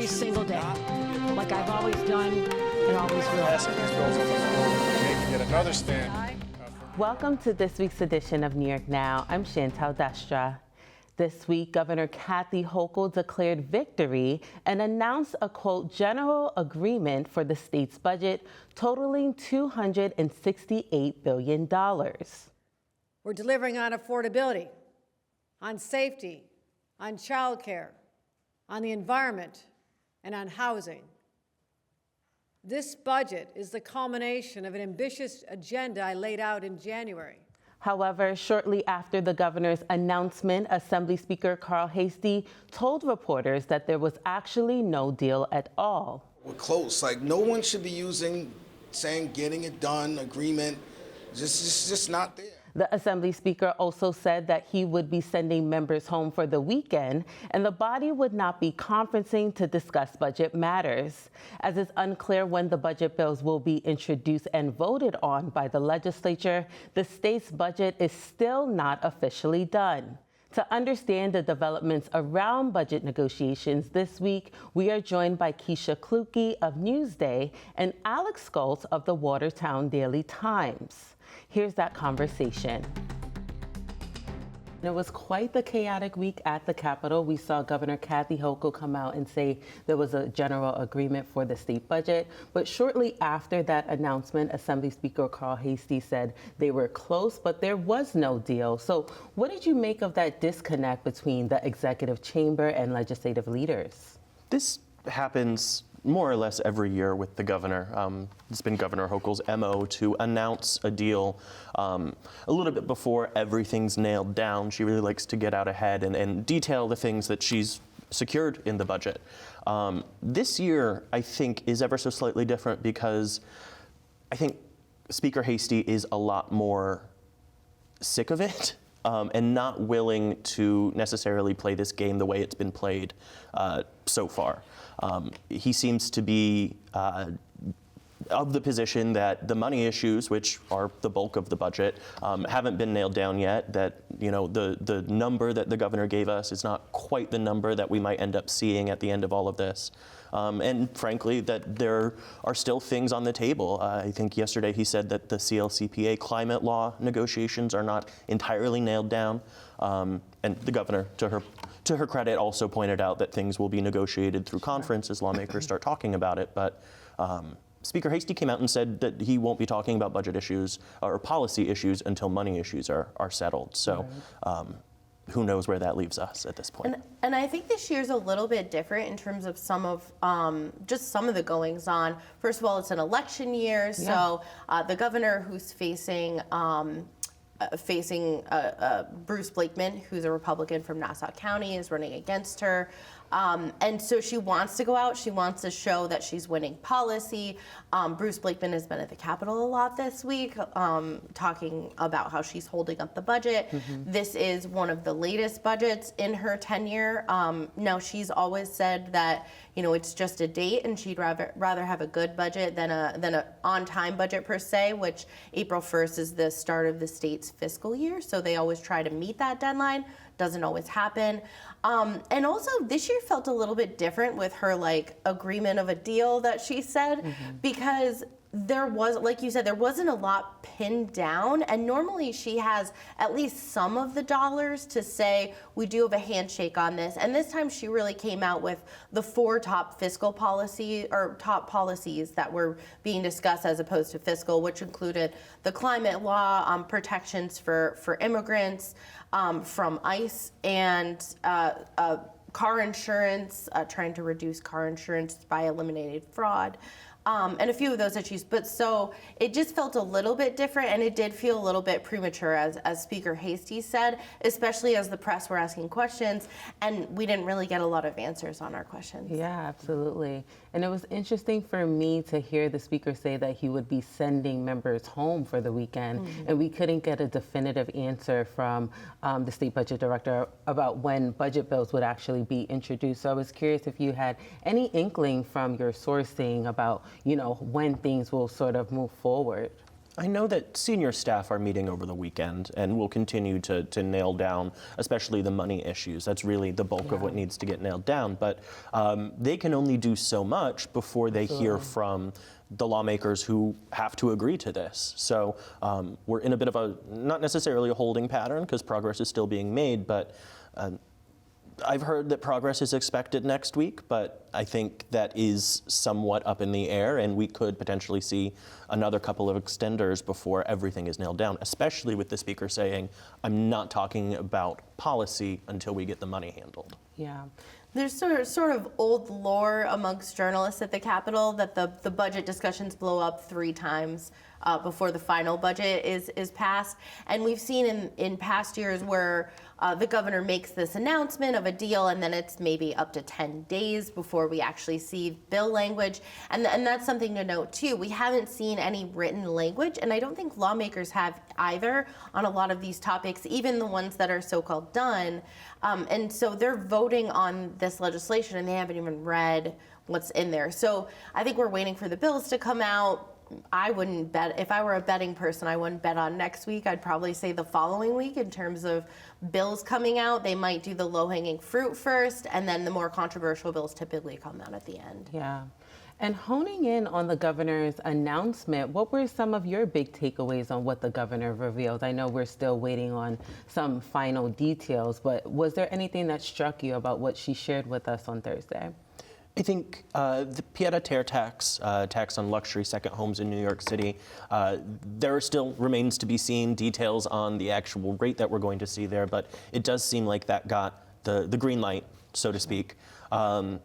single day, like I've always done and always will. Passing these bills on the floor, making yet another stand. Welcome to this week's edition of New York Now. I'm Chantal Destra. This week, Governor Kathy Hochul declared victory and announced a, quote, general agreement for the state's budget totaling $268 billion. We're delivering on affordability, on safety, on childcare, on the environment, and on housing. This budget is the culmination of an ambitious agenda I laid out in January. However, shortly after the governor's announcement, Assembly Speaker Carl Heastie told reporters that there was actually no deal at all. We're close. Like, no one should be saying getting it done, agreement, just not there. The Assembly Speaker also said that he would be sending members home for the weekend, and the body would not be conferencing to discuss budget matters, as it's unclear when the budget bills will be introduced and voted on by the legislature. The state's budget is still not officially done. To understand the developments around budget negotiations this week, we are joined by Keshia Clukey of Newsday and Alex Gault of the Watertown Daily Times. Here's that conversation. It was quite the chaotic week at the Capitol. We saw Governor Kathy Hochul come out and say there was a general agreement for the state budget. But shortly after that announcement, Assembly Speaker Carl Heastie said they were close, but there was no deal. So what did you make of that disconnect between the executive chamber and legislative leaders? This happens more or less every year with the governor. It's been Governor Hochul's MO to announce a deal a little bit before everything's nailed down. She really likes to get out ahead and detail the things that she's secured in the budget. This year, I think, is ever so slightly different because I think Speaker Heastie is a lot more sick of it. And not willing to necessarily play this game the way it's been played so far. He seems to be of the position that the money issues, which are the bulk of the budget, haven't been nailed down yet, that the number that the governor gave us is not quite the number that we might end up seeing at the end of all of this. And frankly, that there are still things on the table. I think yesterday he said that the CLCPA climate law negotiations are not entirely nailed down. And the governor, to her credit, also pointed out that things will be negotiated through conference as lawmakers start talking about it. But Speaker Heastie came out and said that he won't be talking about budget issues or policy issues until money issues are settled. So who knows where that leaves us at this point. And I think this year's a little bit different in terms of some of just some of the goings on. First of all, it's an election year, so the governor who's facing Bruce Blakeman, who's a Republican from Nassau County, is running against her. And so she wants to go out. She wants to show that she's winning policy. Bruce Blakeman has been at the Capitol a lot this week, talking about how she's holding up the budget. Mm-hmm. This is one of the latest budgets in her tenure. Now, she's always said that, it's just a date, and she'd rather have a good budget than a on-time budget per se, which April 1st is the start of the state's fiscal year. So they always try to meet that deadline. Doesn't always happen. And also this year felt a little bit different with her agreement of a deal that she said, because there was, like you said, there wasn't a lot pinned down, and normally she has at least some of the dollars to say, we do have a handshake on this. And this time she really came out with the 4 top fiscal policy or top policies that were being discussed as opposed to fiscal, which included the climate law, protections for immigrants from ICE, and car insurance, trying to reduce car insurance by eliminating fraud. And a few of those issues. But so it just felt a little bit different, and it did feel a little bit premature, as Speaker Heastie said, especially as the press were asking questions, and we didn't really get a lot of answers on our questions. Yeah, absolutely. And it was interesting for me to hear the speaker say that he would be sending members home for the weekend, and we couldn't get a definitive answer from the state budget director about when budget bills would actually be introduced. So I was curious if you had any inkling from your sourcing about when things will sort of move forward. I know that senior staff are meeting over the weekend and will continue to nail down, especially the money issues. That's really the bulk of what needs to get nailed down. But they can only do so much before they hear from the lawmakers who have to agree to this. So we're in a bit of a, not necessarily a holding pattern because progress is still being made, but I've heard that progress is expected next week, but I think that is somewhat up in the air, and we could potentially see another couple of extenders before everything is nailed down, especially with the Speaker saying, I'm not talking about policy until we get the money handled. Yeah. There's sort of old lore amongst journalists at the Capitol that the budget discussions blow up 3 times before the final budget is passed. And we've seen in past years where the governor makes this announcement of a deal and then it's maybe up to 10 days before we actually see bill language. And that's something to note too. We haven't seen any written language, and I don't think lawmakers have either on a lot of these topics, even the ones that are so-called done. And so they're voting on this legislation and they haven't even read what's in there. So I think we're waiting for the bills to come out. I wouldn't bet, if I were a betting person, I wouldn't bet on next week. I'd probably say the following week in terms of bills coming out. They might do the low-hanging fruit first, and then the more controversial bills typically come out at the end. Yeah. And honing in on the governor's announcement, what were some of your big takeaways on what the governor revealed? I know we're still waiting on some final details, but was there anything that struck you about what she shared with us on Thursday? I think the pied-à-terre tax, tax on luxury second homes in New York City, there still remains to be seen details on the actual rate that we're going to see there, but it does seem like that got the green light, so to speak. And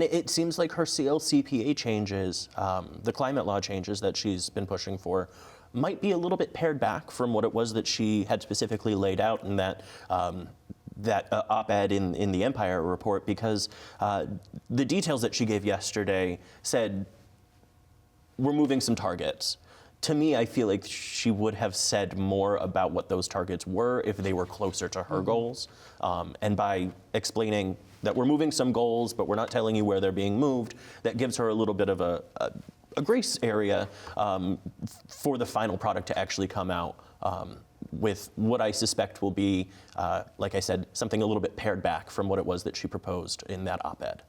it seems like her CLCPA changes, the climate law changes that she's been pushing for, might be a little bit pared back from what it was that she had specifically laid out in that op-ed in the Empire report, because the details that she gave yesterday said, we're moving some targets. To me, I feel like she would have said more about what those targets were if they were closer to her goals. And by explaining that we're moving some goals, but we're not telling you where they're being moved, that gives her a little bit of a grace area for the final product to actually come out with what I suspect will be, like I said, something a little bit pared back from what it was that she proposed in that op-ed.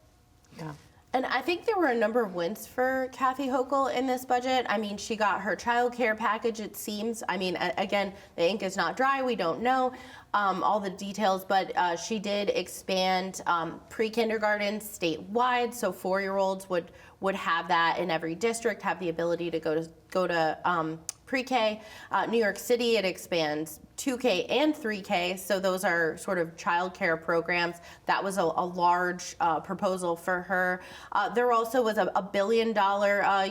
Yeah. And I think there were a number of wins for Kathy Hochul in this budget. I mean, she got her child care package, it seems. I mean, again, the ink is not dry. We don't know all the details, but she did expand pre-kindergarten statewide. So 4-year-olds would have that in every district, have the ability to go to pre-K. New York City, it expands 2K and 3K, so those are sort of childcare programs. That was a large proposal for her. There also was a $1 billion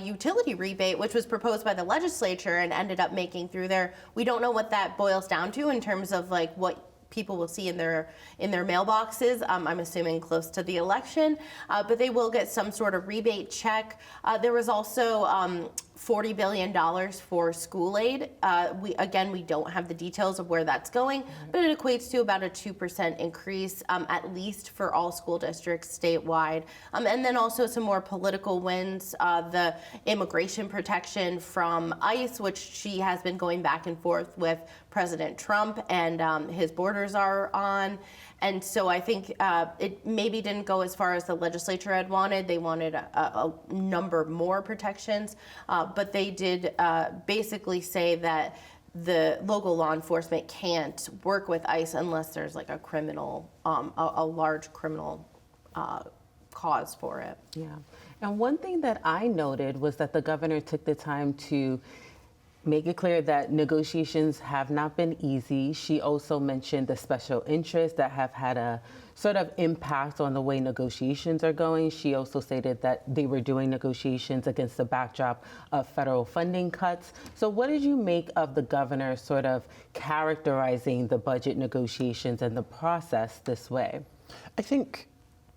utility rebate, which was proposed by the legislature and ended up making through there. We don't know what that boils down to in terms of like what people will see in their mailboxes. I'm assuming close to the election, but they will get some sort of rebate check. There was also $40 billion for school aid. We don't have the details of where that's going, but it equates to about a 2% increase, at least for all school districts statewide. And then also some more political wins, the immigration protection from ICE, which she has been going back and forth with President Trump, and his borders are on. And so I think it maybe didn't go as far as the legislature had wanted. They wanted a number more protections, but they did basically say that the local law enforcement can't work with ICE unless there's like a criminal, a large criminal cause for it. Yeah. And one thing that I noted was that the governor took the time to make it clear that negotiations have not been easy. She also mentioned the special interests that have had a sort of impact on the way negotiations are going. She also stated that they were doing negotiations against the backdrop of federal funding cuts. So what did you make of the governor sort of characterizing the budget negotiations and the process this way? I think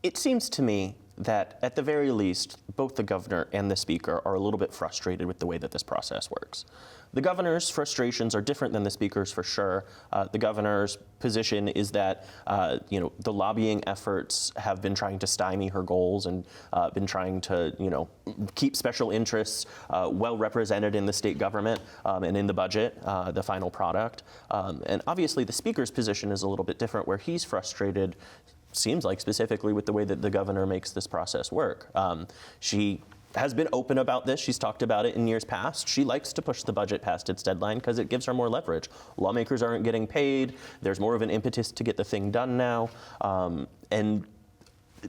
it seems to me that at the very least, both the governor and the speaker are a little bit frustrated with the way that this process works. The governor's frustrations are different than the speaker's for sure. The governor's position is that the lobbying efforts have been trying to stymie her goals and been trying to keep special interests well represented in the state government and in the budget, the final product. And obviously the speaker's position is a little bit different, where he's frustrated, seems like specifically with the way that the governor makes this process work. She has been open about this. She's talked about it in years past. She likes to push the budget past its deadline because it gives her more leverage. Lawmakers aren't getting paid. There's more of an impetus to get the thing done now. And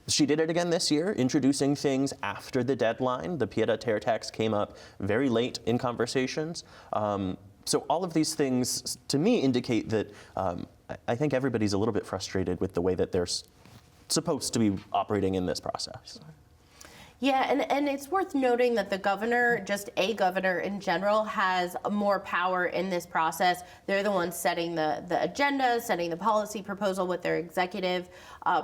she did it again this year, introducing things after the deadline. The pied-à-terre tax came up very late in conversations. So all of these things, to me, indicate that I think everybody's a little bit frustrated with the way that they're supposed to be operating in this process. Yeah, and it's worth noting that the governor, just a governor in general, has more power in this process. They're the ones setting the agenda, setting the policy proposal with their executive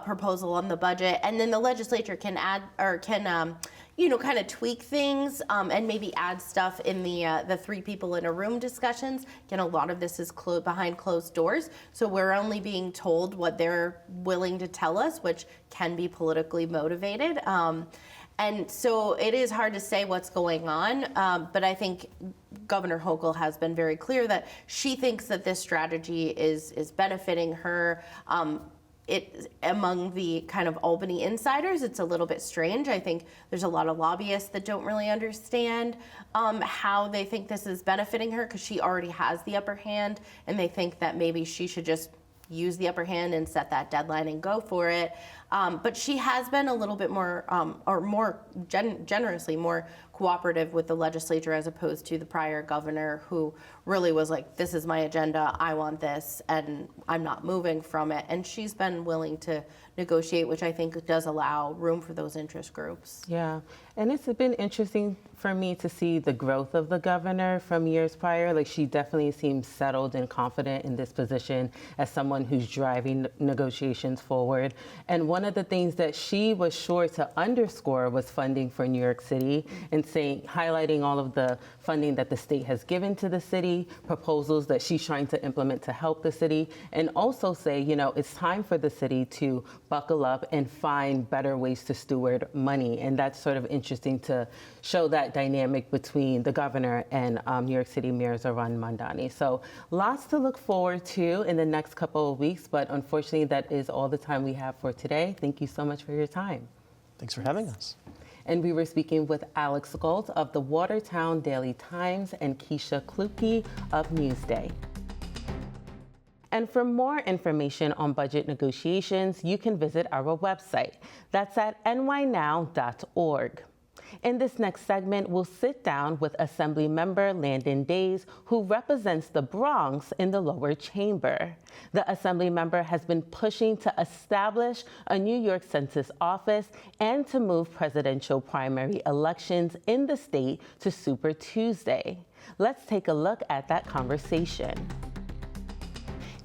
proposal on the budget, and then the legislature can add or can kind of tweak things and maybe add stuff in the three people in a room discussions. Again, a lot of this is behind closed doors, so we're only being told what they're willing to tell us, which can be politically motivated. And so it is hard to say what's going on, but I think Governor Hochul has been very clear that she thinks that this strategy is benefiting her. Among the kind of Albany insiders, it's a little bit strange. I think there's a lot of lobbyists that don't really understand how they think this is benefiting her, because she already has the upper hand, and they think that maybe she should just use the upper hand and set that deadline and go for it. But she has been a little bit more, or more generously more cooperative with the legislature, as opposed to the prior governor, who really was like, this is my agenda, I want this, and I'm not moving from it. And she's been willing to negotiate, which I think does allow room for those interest groups. Yeah, and it's been interesting for me to see the growth of the governor from years prior. Like, she definitely seems settled and confident in this position as someone who's driving negotiations forward. And one of the things that she was sure to underscore was funding for New York City, and highlighting all of the funding that the state has given to the city, proposals that she's trying to implement to help the city, and also say, it's time for the city to buckle up and find better ways to steward money. And that's sort of interesting to show that dynamic between the governor and New York City Mayor Zohran Mamdani. So lots to look forward to in the next couple of weeks, but unfortunately that is all the time we have for today. Thank you so much for your time. Thanks for having us. And we were speaking with Alex Gault of the Watertown Daily Times and Keshia Clukey of Newsday. And for more information on budget negotiations, you can visit our website. That's at nynow.org. In this next segment, we'll sit down with Assemblymember Landon Dais, who represents the Bronx in the lower chamber. The Assemblymember has been pushing to establish a New York census office and to move presidential primary elections in the state to Super Tuesday. Let's take a look at that conversation.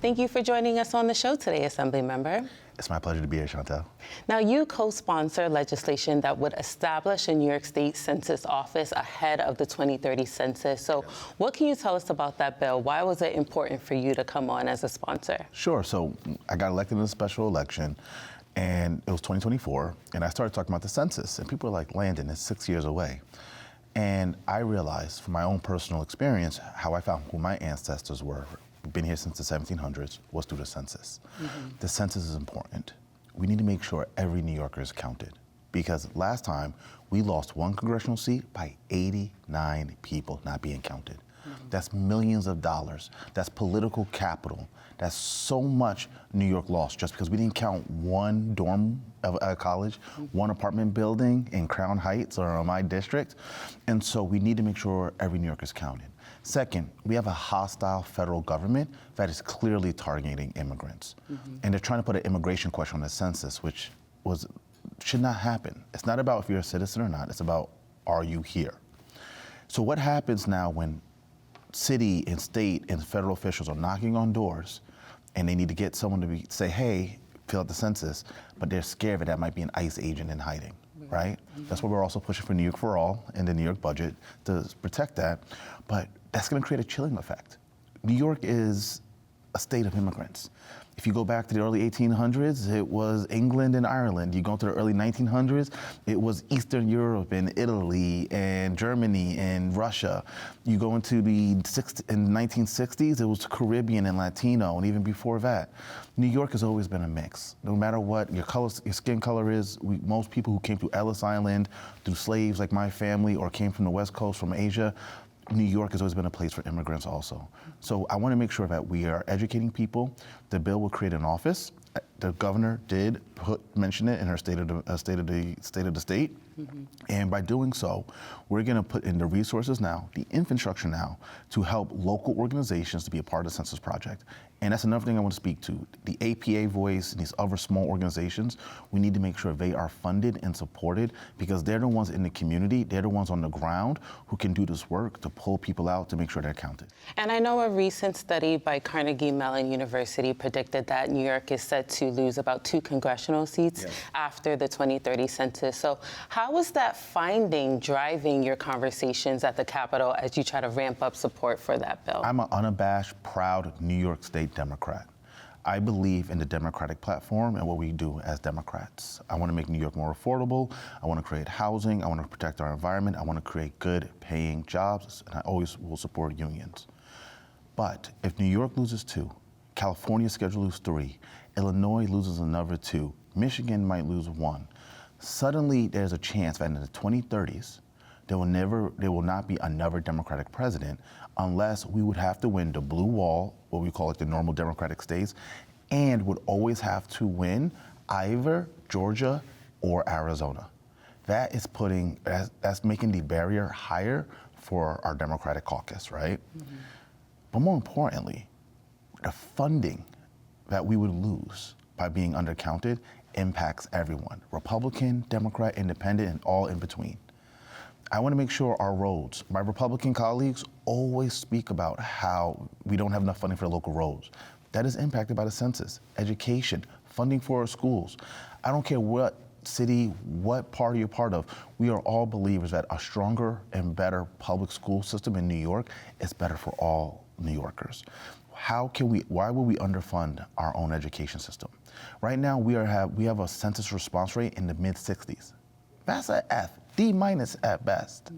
Thank you for joining us on the show today, Assemblymember. It's my pleasure to be here, Chantel. Now, you co-sponsor legislation that would establish a New York State Census office ahead of the 2030 census. So what can you tell us about that bill? Why was it important for you to come on as a sponsor? Sure. So I got elected in a special election, and it was 2024, and I started talking about the census, and people were like, Landon, it's 6 years away. And I realized from my own personal experience how I found who my ancestors were. Been here since the 1700s, was through the census. Mm-hmm. The census is important. We need to make sure every New Yorker is counted, because last time we lost one congressional seat by 89 people not being counted. Mm-hmm. That's millions of dollars. That's political capital. That's so much New York lost just because we didn't count one dorm of a college, one apartment building in Crown Heights or in my district. And so we need to make sure every New Yorker is counted. Second, we have a hostile federal government that is clearly targeting immigrants. Mm-hmm. And they're trying to put an immigration question on the census, which should not happen. It's not about if you're a citizen or not, it's about, are you here? So what happens now when city and state and federal officials are knocking on doors and they need to get someone to say, hey, fill out the census, but they're scared that might be an ICE agent in hiding? right? That's why we're also pushing for New York for All in the New York budget to protect that. But that's going to create a chilling effect. New York is a state of immigrants. If you go back to the early 1800s, it was England and Ireland. You go to the early 1900s, it was Eastern Europe and Italy and Germany and Russia. You go into the 1960s, it was Caribbean and Latino, and even before that. New York has always been a mix. No matter what your skin color is, most people who came to Ellis Island through slaves like my family or came from the West Coast, from Asia, New York has always been a place for immigrants also. So I want to make sure that we are educating people. The bill will create an office. The governor did mention it in her state of the state. Mm-hmm. And by doing so, we're going to put in the resources now, the infrastructure now, to help local organizations to be a part of the census project. And that's another thing I want to speak to. The APA Voice and these other small organizations, we need to make sure they are funded and supported because they're the ones in the community, they're the ones on the ground who can do this work to pull people out to make sure they're counted. And I know a recent study by Carnegie Mellon University predicted that New York is set to lose about 2 congressional seats after the 2030 census. So how is that finding driving your conversations at the Capitol as you try to ramp up support for that bill? I'm an unabashed, proud New York State Democrat. I believe in the Democratic platform and what we do as Democrats. I want to make New York more affordable. I want to create housing. I want to protect our environment. I want to create good paying jobs, and I always will support unions. But if New York loses 2, California is scheduled to lose 3, Illinois loses another 2, Michigan might lose 1, suddenly there's a chance that in the 2030s, there will not be another Democratic president unless we would have to win the blue wall, what we call it the normal Democratic states, and would always have to win either Georgia or Arizona. That's making the barrier higher for our Democratic caucus, right? Mm-hmm. But more importantly, the funding that we would lose by being undercounted impacts everyone, Republican, Democrat, Independent, and all in between. I want to make sure our roads, my Republican colleagues always speak about how we don't have enough funding for local roads. That is impacted by the census, education, funding for our schools. I don't care what city, what party you're part of, we are all believers that a stronger and better public school system in New York is better for all New Yorkers. Why would we underfund our own education system? Right now, we have a census response rate in the mid-60s. That's an F, D- at best.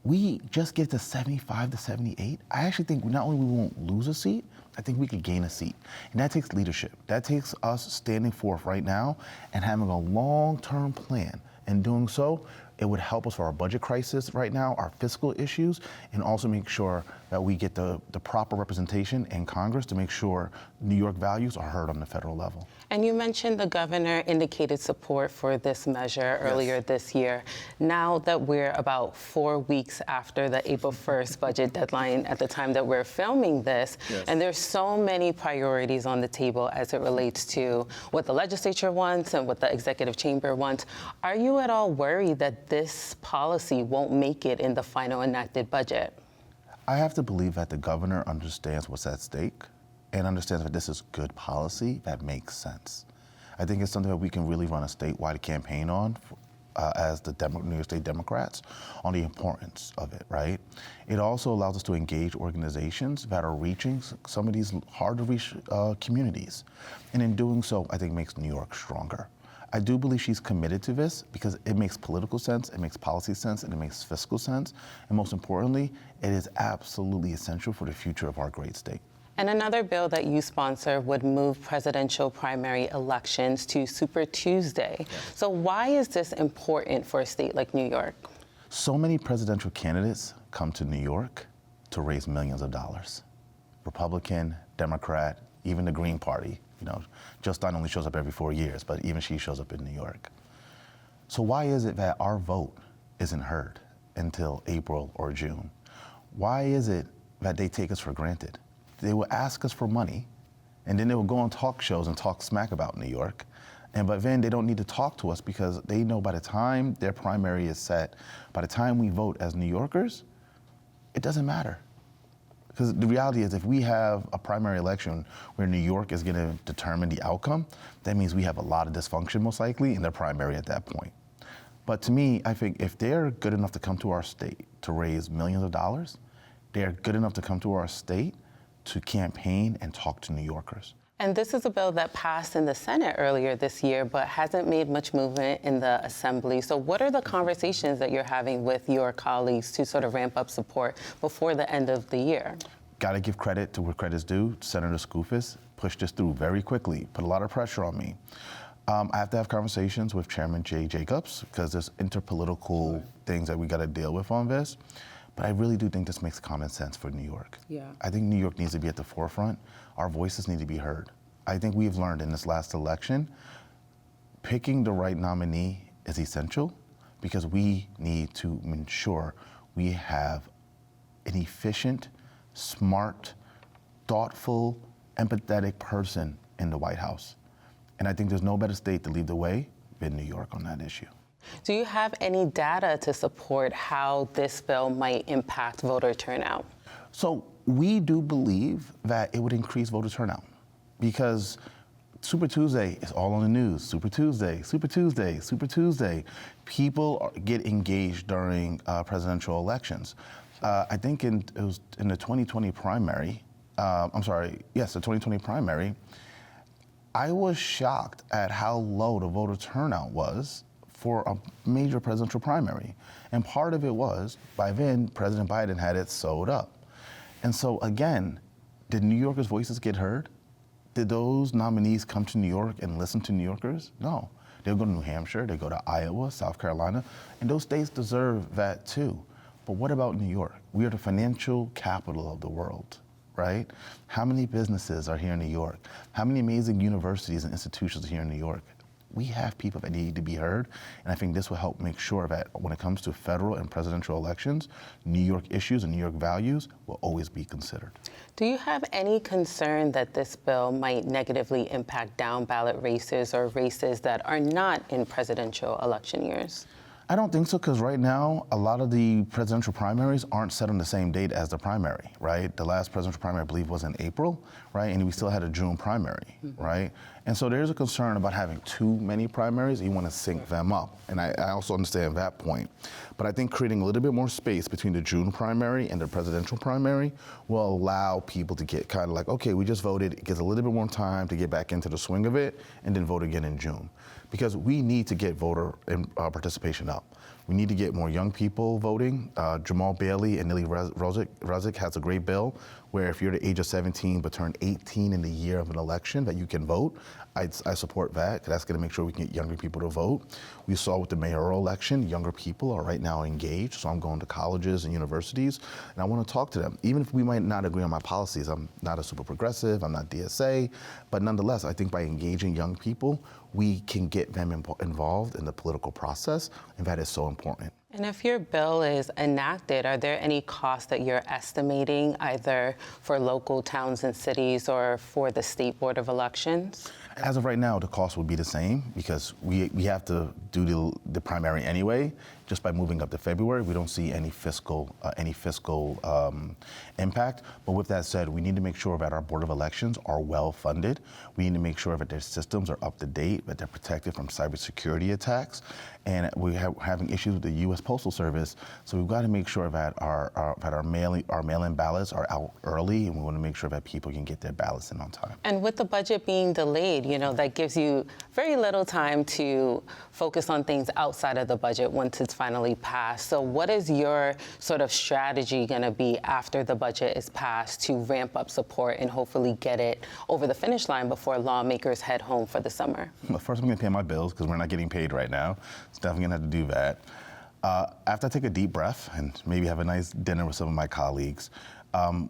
We just get to 75 to 78. I actually think not only we won't lose a seat, I think we could gain a seat. And that takes leadership. That takes us standing forth right now and having a long-term plan. And doing so, it would help us for our budget crisis right now, our fiscal issues, and also make sure that we get the proper representation in Congress to make sure New York values are heard on the federal level. And you mentioned the governor indicated support for this measure earlier this year. Now that we're about 4 weeks after the April 1st budget deadline at the time that we're filming this, and there's so many priorities on the table as it relates to what the legislature wants and what the executive chamber wants, are you at all worried that this policy won't make it in the final enacted budget? I have to believe that the governor understands what's at stake and understands that this is good policy that makes sense. I think it's something that we can really run a statewide campaign on as the New York State Democrats on the importance of it, right? It also allows us to engage organizations that are reaching some of these hard-to-reach communities. And in doing so, I think makes New York stronger. I do believe she's committed to this because it makes political sense, it makes policy sense, and it makes fiscal sense. And most importantly, it is absolutely essential for the future of our great state. And another bill that you sponsor would move presidential primary elections to Super Tuesday. Yes. So why is this important for a state like New York? So many presidential candidates come to New York to raise millions of dollars. Republican, Democrat, even the Green Party. You know, Jill Stein only shows up every 4 years, but even she shows up in New York. So why is it that our vote isn't heard until April or June? Why is it that they take us for granted? They will ask us for money, and then they will go on talk shows and talk smack about New York. But then they don't need to talk to us because they know by the time their primary is set, by the time we vote as New Yorkers, it doesn't matter. Because the reality is if we have a primary election where New York is going to determine the outcome, that means we have a lot of dysfunction most likely in their primary at that point. But to me, I think if they're good enough to come to our state to raise millions of dollars, they're good enough to come to our state to campaign and talk to New Yorkers. And this is a bill that passed in the Senate earlier this year, but hasn't made much movement in the Assembly. So what are the conversations that you're having with your colleagues to sort of ramp up support before the end of the year? Got to give credit to where credit's due. Senator Skoufis pushed this through very quickly, put a lot of pressure on me. I have to have conversations with Chairman Jay Jacobs because there's interpolitical things that we got to deal with on this. But I really do think this makes common sense for New York. Yeah. I think New York needs to be at the forefront. Our voices need to be heard. I think we've learned in this last election, picking the right nominee is essential because we need to ensure we have an efficient, smart, thoughtful, empathetic person in the White House. And I think there's no better state to lead the way than New York on that issue. Do you have any data to support how this bill might impact voter turnout? So we do believe that it would increase voter turnout because Super Tuesday is all on the news. Super Tuesday, Super Tuesday, Super Tuesday. People get engaged during presidential elections. I think it was in the 2020 primary, the 2020 primary, I was shocked at how low the voter turnout was for a major presidential primary. And part of it was, by then, President Biden had it sewed up. And so again, did New Yorkers' voices get heard? Did those nominees come to New York and listen to New Yorkers? No. They'll go to New Hampshire, they go to Iowa, South Carolina, and those states deserve that too. But what about New York? We are the financial capital of the world, right? How many businesses are here in New York? How many amazing universities and institutions are here in New York? We have people that need to be heard, and I think this will help make sure that when it comes to federal and presidential elections, New York issues and New York values will always be considered. Do you have any concern that this bill might negatively impact down-ballot races or races that are not in presidential election years? I don't think so, because right now, a lot of the presidential primaries aren't set on the same date as the primary, right? The last presidential primary, I believe, was in April, right? And we still had a June primary, right? And so there's a concern about having too many primaries. You want to sync them up. And I also understand that point. But I think creating a little bit more space between the June primary and the presidential primary will allow people to get kind of like, okay, we just voted. It gives a little bit more time to get back into the swing of it and then vote again in June. Because we need to get voter participation up. We need to get more young people voting. Jamal Bailey and Nili Razik has a great bill where if you're the age of 17 but turn 18 in the year of an election that you can vote. I support that, because that's going to make sure we can get younger people to vote. We saw with the mayoral election, younger people are right now engaged, so I'm going to colleges and universities, and I want to talk to them. Even if we might not agree on my policies, I'm not a super progressive, I'm not DSA, but nonetheless, I think by engaging young people, we can get them involved in the political process, and that is so important. And if your bill is enacted, are there any costs that you're estimating either for local towns and cities or for the State Board of Elections? As of right now, the cost would be the same because we have to do the primary anyway. Just by moving up to February, we don't see any fiscal impact. But with that said, we need to make sure that our Board of Elections are well funded. We need to make sure that their systems are up to date, that they're protected from cybersecurity attacks. And we're having issues with the U.S. Postal Service, so we've got to make sure that our mail-in ballots are out early, and we want to make sure that people can get their ballots in on time. And with the budget being delayed, that gives you very little time to focus on things outside of the budget once it's finally passed. So what is your sort of strategy going to be after the budget is passed to ramp up support and hopefully get it over the finish line before lawmakers head home for the summer? Well, first I'm going to pay my bills because we're not getting paid right now. So definitely going to have to do that. After I take a deep breath and maybe have a nice dinner with some of my colleagues,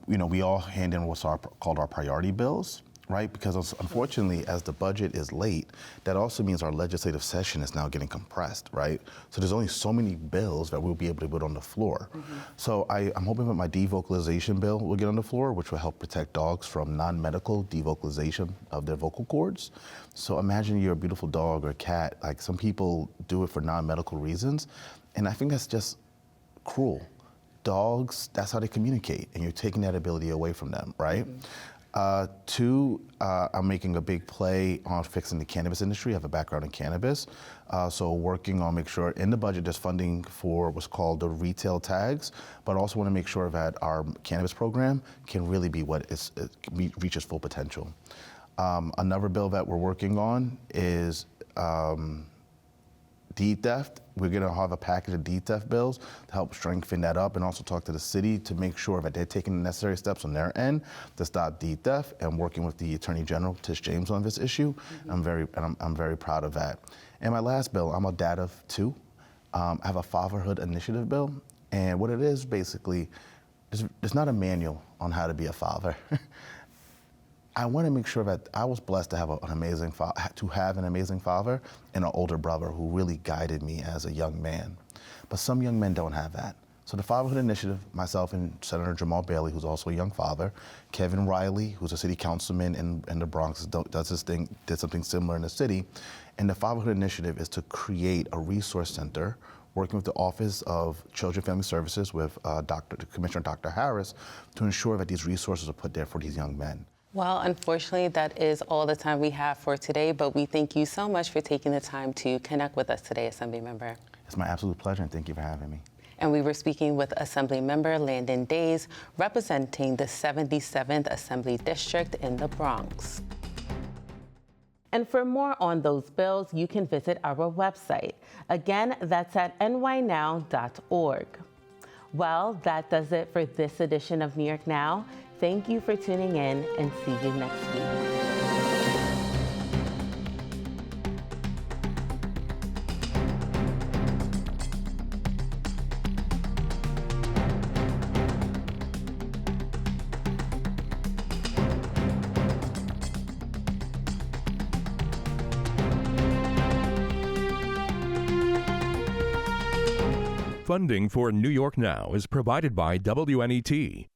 we all hand in what's called our priority bills, right? Because unfortunately, as the budget is late, that also means our legislative session is now getting compressed, right? So there's only so many bills that we'll be able to put on the floor. So I'm hoping that my devocalization bill will get on the floor, which will help protect dogs from non-medical devocalization of their vocal cords. So imagine you're a beautiful dog or a cat, like some people do it for non-medical reasons, and I think that's just cruel. Dogs, that's how they communicate, and you're taking that ability away from them, right? Two, I'm making a big play on fixing the cannabis industry. I have a background in cannabis. So working on make sure in the budget there's funding for what's called the retail tags, but also want to make sure that our cannabis program can really be what reach its full potential. Another bill that we're working on is deed theft. We're going to have a package of deed theft bills to help strengthen that up and also talk to the city to make sure that they're taking the necessary steps on their end to stop deed theft and working with the Attorney General, Tish James, on this issue. I'm very proud of that. And my last bill, I'm a dad of two. I have a fatherhood initiative bill. And what it is basically, there's not a manual on how to be a father. I want to make sure that I was blessed to have an amazing father and an older brother who really guided me as a young man. But some young men don't have that. So the Fatherhood Initiative, myself and Senator Jamal Bailey, who's also a young father, Kevin Riley, who's a city councilman in the Bronx, did something similar in the city. And the Fatherhood Initiative is to create a resource center working with the Office of Children and Family Services with Commissioner Dr. Harris to ensure that these resources are put there for these young men. Well, unfortunately, that is all the time we have for today, but we thank you so much for taking the time to connect with us today, Assemblymember. It's my absolute pleasure, and thank you for having me. And we were speaking with Assemblymember Landon Dais, representing the 77th Assembly District in the Bronx. And for more on those bills, you can visit our website. Again, that's at nynow.org. Well, that does it for this edition of New York Now. Thank you for tuning in, and see you next week. Funding for New York Now is provided by WNET,